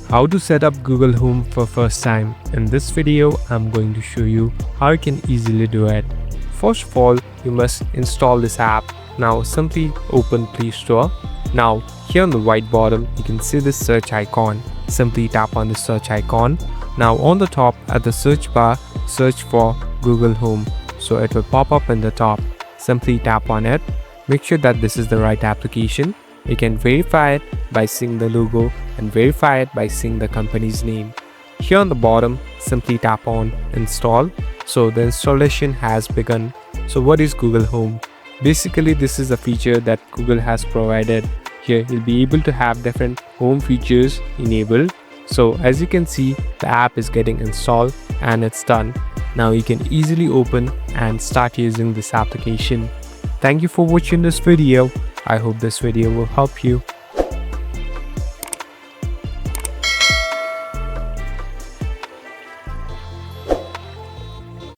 How to set up Google Home for first time. In this video, I'm going to show you how you can easily do it. First of all, you must install this app. Now simply open Play Store. Now here on the right bottom, you can see this search icon. Simply tap on the search icon. Now on the top at the search bar, search for Google Home. So it will pop up in the top. Simply tap on it. Make sure that this is the right application. You can verify it by seeing the logo and verify it by seeing the company's name. Here on the bottom, simply tap on install. So the installation has begun. So what is Google Home? Basically, this is a feature that Google has provided. Here you'll be able to have different home features enabled. So as you can see, the app is getting installed and it's done. Now you can easily open and start using this application. Thank you for watching this video. I hope this video will help you.